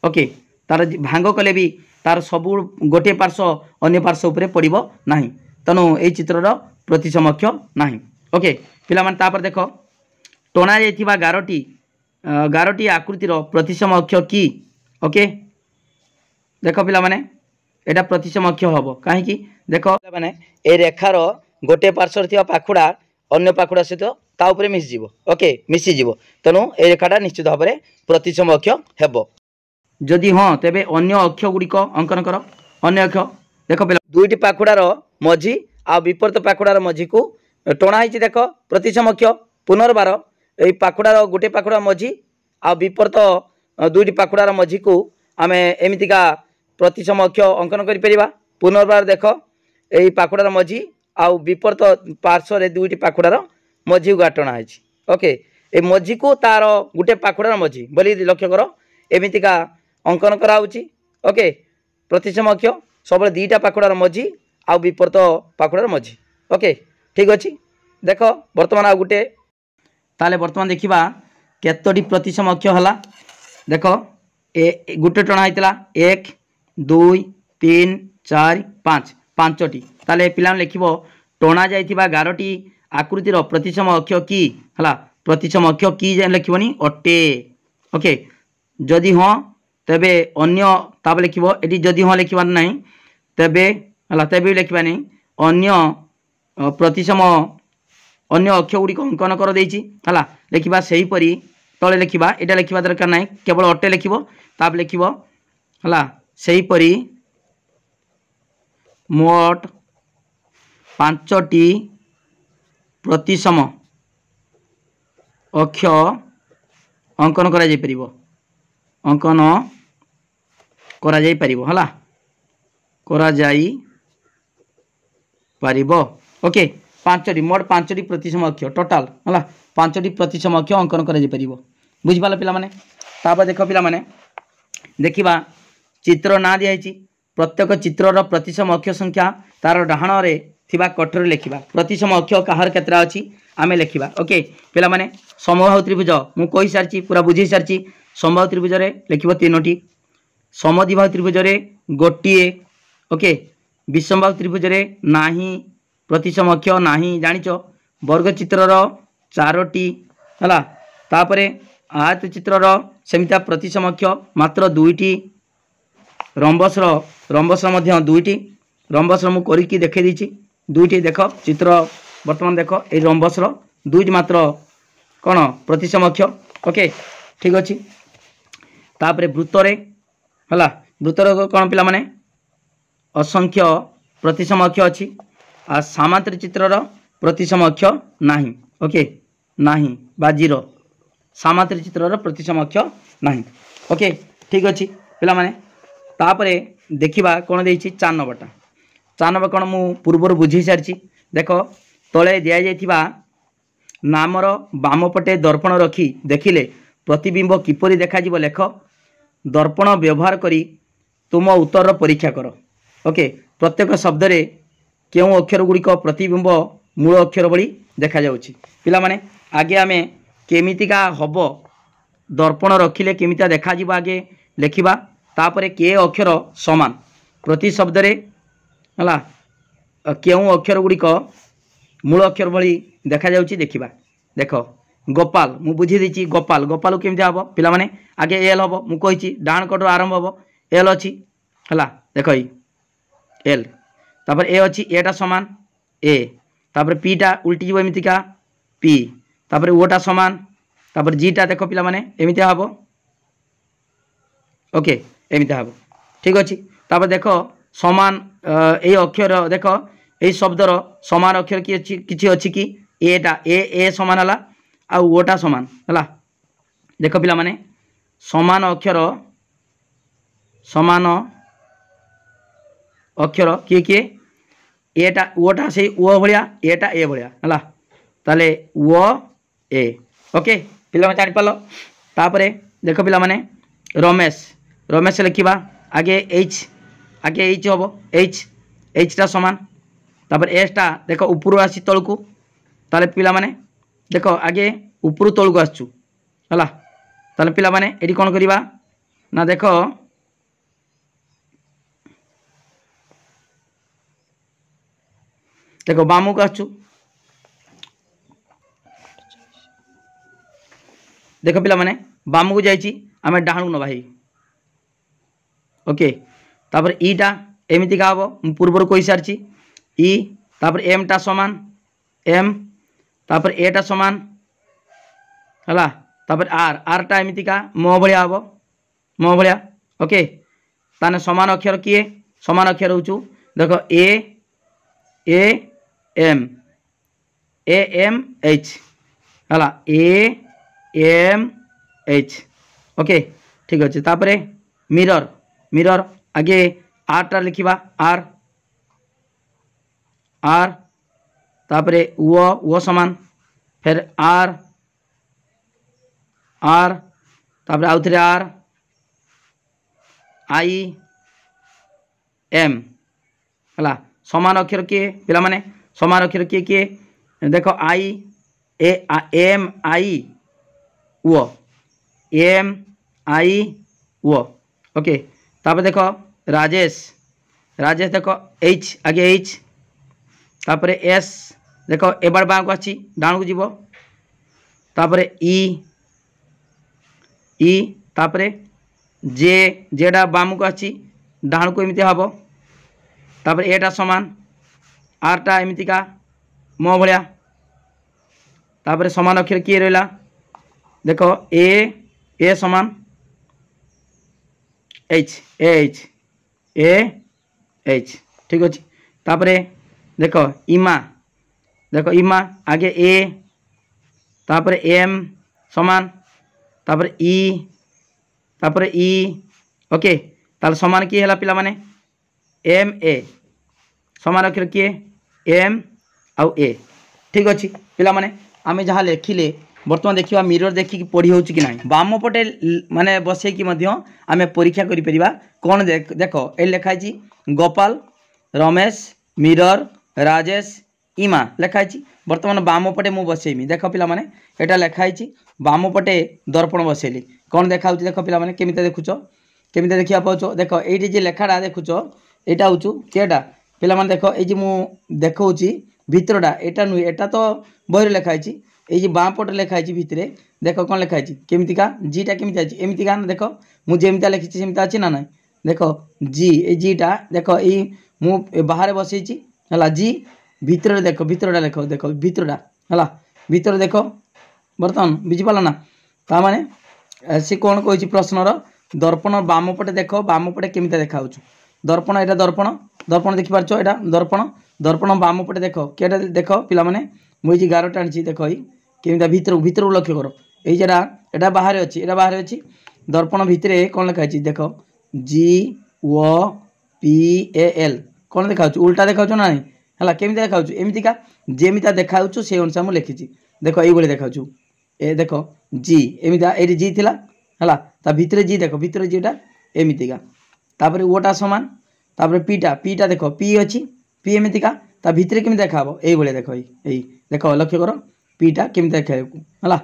ओके तार भांग कले भी तार सबु गोटे पार्श्व अन्य पार्श्व उपरे पड़िबो नाही तनो ए चित्रर प्रतिसम अक्ष नाही। ओके पिला माने तापर देखो टोना जाइथिबा 11टी आकृतिर प्रतिसम अक्ष की। ओके देखो पिला माने एटा प्रतिसम अक्ष हबो काहे कि देखो माने ए रेखार गोटे पार्श्व थिबा पाखुडा अन्य पाखुडा सहित ता उपरे मिस जीवो। ओके मिसी जीवो तनो ए रेखाटा निश्चित भाव में प्रतिसम अक्ष हेबो। जदि हाँ तेबे अन्य अक्ष गुड़िक अंकन कर अन्य अक्ष देख पे 2टी पाखुड़ार मझी आ विपरीत पाखुड़ार मझी को टणा देख प्रतिसम अक्ष पुनर्बार ये पाखुड़ार गोटे पाखुड़ा मझी आ विपरीत 2टी पाखुड़ार मझी को आम एमतीका प्रतिसम अक्ष अंकन कर पुनर्बार देख यही पाखुड़ार मझी आ विपरीत पार्श्व 2टी पाखुड़ार मझी को टणा है। ओके ए मझी को तार गोटे पाखुड़ार मझी बोली लक्ष्य कर एमतीका अंकन कराऊँच ओके प्रतिसम अक्षर सब दुईटा पाखुड़ार मझी आउ विपरीत पाखुड़ार मझी ओके ठीक अच्छे देख बर्तमान आ गोटे ताले बर्तमान देखा केतोटी प्रतिसम अक्षर है देख ए गोटे टणा होता 1 2 3 4 5 पांचटी ताले पिला लिख टणा जाइथिबा 11टी आकृतिर प्रतिसम अक्षर की है प्रतिसम अक्षर की लिखनी अटे ओके जदि हाँ तेबे अन्य ताप लिख ये जदि हाँ लिखबार ना तेबे है तेबे लिखा नहीं अन्य प्रतिसम अन्य अक्षर गुड़िक अंकन कर देछि है लिखा से परी तले लिखा यहाँ लिखा दरकार ना केवल अटे लिख ताप लिख है से परी मोट 5टी प्रतिसम अक्षर अंकन करा जाई परिबो अंकन करा जाई परिबो हला करा जाई परिबो ओके 5टी मोट 5टी प्रतिसम अक्षर टोटाल हला 5टी प्रतिसम अक्षर अंकन करा जाई परिबो बुझ पाला पिला माने तापर देखो पिला माने देखिबा चित्र ना दिया प्रत्येक चित्रर प्रतिसम अक्षर संख्या तार डाहाण रे थिबा कठोर लिखा प्रतिसम अक्षर कहार केतरा अछि आमे लिखा ओके पिला माने समबाहु त्रिभुज मु कहि सारची पूरा बुझी सारची समबाहु त्रिभुज रे लिखिबो 3टी समद्विबाहु त्रिभुज रे गोटिए ओके विषमबाहु त्रिभुज रे नाही प्रतिसम अक्षर नाही जानिचो वर्ग चित्रर 4टी हला तापरे आयत चित्रर सेमिता प्रतिसम अक्षर मात्र 2टी रंबसर मध्य 2टी रंबसर मु करिकी देखे दीची 2टी देख चित्र वर्तमान देख ए रंबसर 2टी मात्र कौन प्रतिसम अक्षर ओके ठीक अच्छे तापरे वृत्तरे हला वृत्तर कौन पिला माने असंख्य प्रतिसम अक्षर अच्छी आ सामांतर चित्रर प्रतिसम अक्षर नाही ओके नाही बा 0 सामांतर चित्रर प्रतिसम अक्षर नाही ओके ठीक अच्छे पिला माने तापरे देखिबा कौन देछि 4 नंबरटा 4 नंबर कौन मु पूर्वर बुझी सारची देख तले दिया जाइथिबा नामर बाम पटे दर्पण रखी देखिले प्रतिबिंब किपरि देखा जिवो लेख दर्पण व्यवहार करी तुम उत्तर परीक्षा कर ओके प्रत्येक शब्द रे केउ अक्षर गुड़िक प्रतिबिंब मूल अक्षर भली देखा जाउछि पिला माने आगे आमे केमितिका हबो दर्पण रखिले केमिता देखा जिवो आगे लेखिबा तापरे के अक्षर समान प्रति शब्द रे हला केउ अक्षर गुड़िक मूल अक्षर भली देखा जाउछि देखिबा देख गोपाल मु बुझी देछि गोपाल गोपाल केमिति हबो पिला माने आगे एल हबो मु कहिछि डाण कटो आरंभ हबो एल अछि हला देख एल तापर ए अछि एटा समान ए तापर पी टा उल्टी जीव एमितिका पी तापर ओटा समान तापर जी टा देख पिला माने एमिति हबो ओके एमिति हबो ठीक अछि तापर देख समान ए अक्षर देख ए शब्दर समान अक्षर किछि अछि कि एटा ए समान हला आ ओटा समान हला देख पिला माने समान अक्षर किए एटा ओटा से ओ भलिया एटा ए भलिया हला ताले ओ ए ओके पिला माने जानि पालो तापरे देख पिला माने रमेश लिखिबा आगे एच हबो एच टा समान तापर एस टा देख ऊपर आसी तळकू ताले पिला माने देख आगे ऊपर तळकू आछू हला ताले पिला माने एडी कोन करिबा ना देख देखो बामू को आछू देख पिला माने बामू को जाइछि आमे डाहाणु न भाई ओके तापर ई टा एमिति का हबो पूर्वर कोइ सारछि ई तापर एम टा समान एम तापर ए टा समान हला तापर आर टा एमिति का म भलिया हबो म भलिया ओके ताने समान अक्षर किए समान अक्षर होचु देखो ए एम एच हला ए एम एच ओके ठीक अच्छे तापरे मिरर आगे आर टा लिखिबा आर तापरे वो समान फिर आर तापरे आउ थरे आर आई एम है समान अक्षर किए पिला माने समान अक्षर किए किए देख I M I O M I O okay तापर देख राजेश राजेश देख एच आगे एच तापर एस देख एबार बाँ को आसी डाण को जीव तापर ई तापर जे जेडा बाम को आसी डाण को एमती हम तापर एटा समान आरटा एमतीका मो भाया तापर समान अक्षर किए रहा देख ए समान एच ए एच ठीक अच्छे तापर देख इमा आगे ए तापर एम समान तापर ई ओके ताल समान किए है पिला माने एम ए समान अक्षर किए एम आउ ए ठीक अच्छे पिला माने आमे जहाँ लिखिले बर्तमान देखा मिरर देखिकी पढ़ी हो कि ना बाम पटे माने बसई कि आमे परीक्षा करि परिबा कौन देख ये लिखाई गोपाल रमेश मिरर राजेश इमा लिखाई बर्तमान बाम पटे मु बसईमी देख पिला माने एटा लिखाई बाम पटे दर्पण बसैली कौन देखा देख पिला माने केमिति देखुच केमिति देखिया पाउछ देख एठी जे लेखाटा देखुच एटा होचु केटा पिला माने देख ए जे मु देखौची भितरटा एटा नुहे एटा तो बहिर लिखाई ये बाँ पट लिखाई भितर देख कौन लिखाई केमितिका जीटा केमिति अच्छी एमतीका देख मुझे लिखी सेमती अच्छी ना ना देख जीटा देख ये मु बाहर बसई है जी भितर देख भितरटा देख देख भितरटा है भितर देख बर्तमान बुझीपाल ना ताने सी कौन कही प्रश्नर दर्पण बाम पटे देख बाम पटे केमिति देखा दर्पण यहाँ दर्पण दर्पण देखिपार यहाँ दर्पण दर्पण बाम पटे देख क्या देख पिला माने मुझे गारटा आनी देख केमिति भितर भितर लक्ष्य कर ये एटा बाहर अच्छी एटा बाहर अच्छी दर्पण भितर कौन लिखाई देख जी ओ पी ए एल कौन देखा उल्टा देखा ना नहीं है केमी देखा एमतीका जेमिता देखा से अनुसार मुझे लिखी देख ये देखा ए देख जी एमता ये जी थी है ता भितर जी देख भितर जीटा एमतीका तापर ओटा समान तापर पीटा देख पी अच्छी पी एमतीका ता भितर केमी देखा ये देख यही देख लक्ष्य कर पीटा केमी देखा है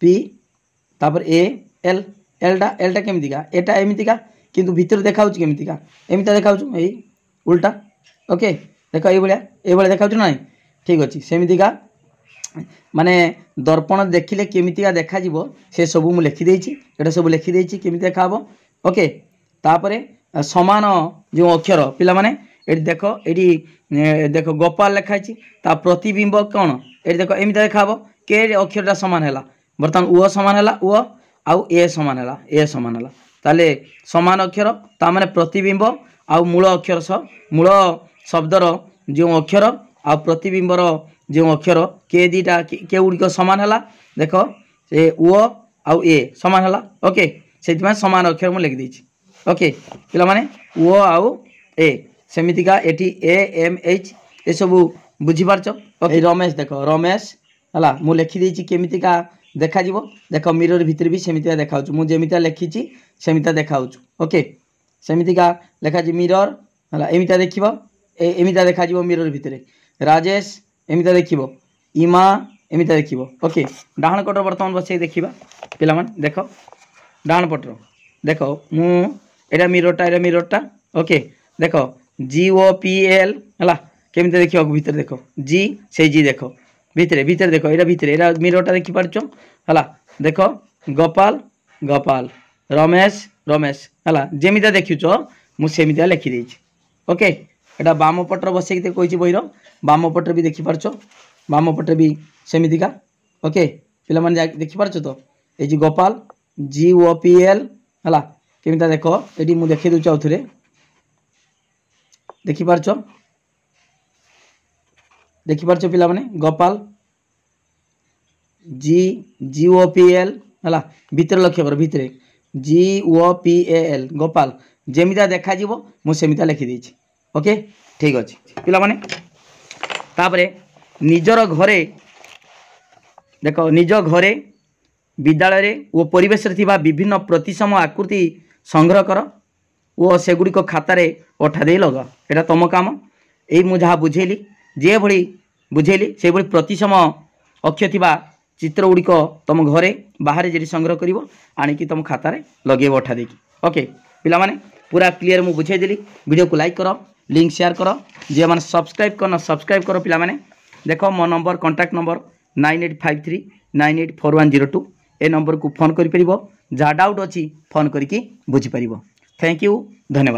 पी तापर ए एल एलटा केमतीका एटा एमतीका किंतु भितर देखा केमतीका एमता देखा यही उल्टा ओके देख ये देखा ना ठीक अच्छे सेमतीका माने दर्पण देखिले केमितिका देखा से सब मुझे लिखिदे ये सब लिखिदे केमी देखा ओके तापरे समान जो अक्षर पिला माने ये देख ये देख गोपाल लिखाई ता प्रतिबिंब कौन ये देख एमती देखा के अक्षरटा सामान है बर्तमान ओ सामान है ओ आउ ए सामान है ए सामान है ताले समान अक्षर ता माने प्रतिबिंब आउ मूल अक्षर मूल शब्दर जो अक्षर आ प्रतिबिंबर जो अक्षर के दीटा के गुड़िक सामान है देख से ओ आउ ए सामान है ओके से सामान अक्षर मुझे लिखिदे ओके पिला माने ओ आउ ए सेमितिका एटी ए एम एच ये सब बुझीपारच ओके रमेश देख रमेश है मु लिखिदे केमितिका देखा देख मिरर भितर भी सेमितिका देखा मुझे जमिता लिखी सेमिता देखा ओके सेमितिका लिखा मिरर है एमिता देख एमिता देखा मिरर भितर राजेश एमिता देख इमा एमिता देख ओके डाहाण पटर बर्तमान बस देखा पिला माने देख डाहाण पटर देख मुझा मिररटा ओके देख जी ओ पी एल है केमी देखा भितर देख जी से जी देख भितर भितर देख ये भितर ये मिररटा देखिपार है देख गोपाल गोपाल रमेश रमेश है जमिता देखुच मुझेमिता लिखिदे ओके एटा बाम पटर बस कही बहीर बाम पटर भी देखिपार बाम पटर भी सेमितिका ओके पिला माने देखिपार तो ये Gopal ji O P L है केमिता देख ये मुझे देखी दूँ आउ थे देखिपार देखिपार पिला माने Gopal ji G O P L है भितर लक्ष्य कर भितर G O P A L Gopal जमिता देखा मुझेमिता लिखिदे ओके ठीक अच्छे पिला माने तापरे निजर घरे देख निज घरे विद्यालय और परिवेश विभिन्न प्रतिसम आकृति संग्रह कर ओ सेगुड़िक खातार अठा दे लग एटा तुम काम यही मुझे जहाँ बुझेली जे भली बुझेली से भली प्रति समय अक्षय थिबा चित्र गुड़िक तुम घरे बाहर जी संग्रह कर आणिकी तुम खातार लगे अठा देकी ओके पिला माने पूरा क्लीयर मुझे बुझेदेली वीडियो को लाइक करो लिंक शेयर करो जे मैंने सब्सक्राइब करना सब्सक्राइब करो पिला माने देखो मो नंबर कॉन्टैक्ट नंबर 9853984102 ए नंबर को फोन कर जहाँ डाउट अच्छी फोन करके बुझीपर थैंक यू धन्यवाद।